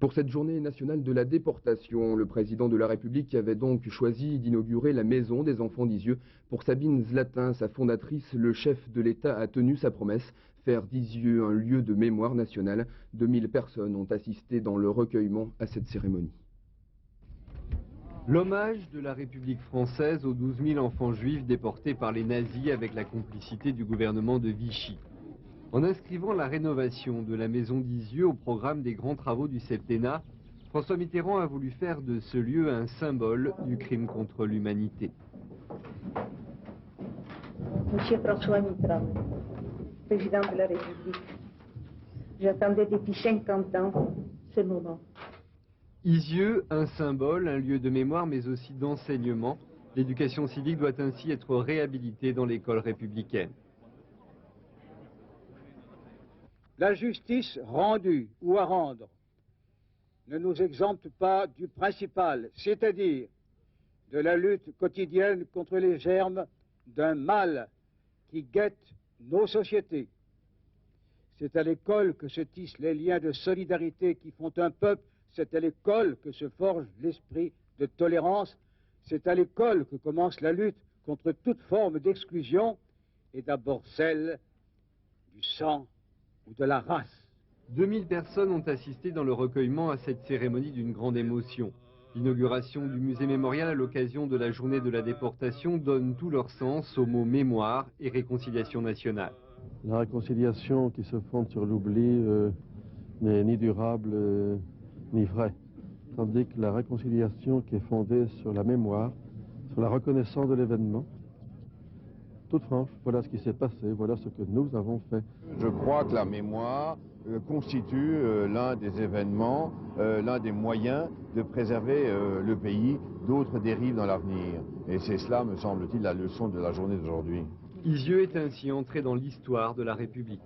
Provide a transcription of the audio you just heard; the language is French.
Pour cette journée nationale de la déportation, le président de la République avait donc choisi d'inaugurer la maison des enfants d'Isieux. Pour Sabine Zlatin, sa fondatrice, le chef de l'État a tenu sa promesse, faire d'Isieux un lieu de mémoire nationale. 2000 personnes ont assisté dans le recueillement à cette cérémonie. L'hommage de la République française aux 12 000 enfants juifs déportés par les nazis avec la complicité du gouvernement de Vichy. En inscrivant la rénovation de la maison d'Isieux au programme des grands travaux du septennat, François Mitterrand a voulu faire de ce lieu un symbole du crime contre l'humanité. Monsieur François Mitterrand, président de la République, j'attendais depuis 50 ans ce moment. Isieux, un symbole, un lieu de mémoire mais aussi d'enseignement. L'éducation civique doit ainsi être réhabilitée dans l'école républicaine. La justice rendue ou à rendre ne nous exempte pas du principal, c'est-à-dire de la lutte quotidienne contre les germes d'un mal qui guette nos sociétés. C'est à l'école que se tissent les liens de solidarité qui font un peuple, c'est à l'école que se forge l'esprit de tolérance, c'est à l'école que commence la lutte contre toute forme d'exclusion, et d'abord celle du sang ou de la race. 2000 personnes ont assisté dans le recueillement à cette cérémonie d'une grande émotion. L'inauguration du musée mémorial à l'occasion de la journée de la déportation donne tout leur sens aux mots mémoire et réconciliation nationale. La réconciliation qui se fonde sur l'oubli n'est ni durable ni vraie, tandis que la réconciliation qui est fondée sur la mémoire, sur la reconnaissance de l'événement, toute franche, voilà ce qui s'est passé, voilà ce que nous avons fait. Je crois que la mémoire constitue l'un des événements, l'un des moyens de préserver le pays d'autres dérives dans l'avenir. Et c'est cela, me semble-t-il, la leçon de la journée d'aujourd'hui. Isieux est ainsi entré dans l'histoire de la République.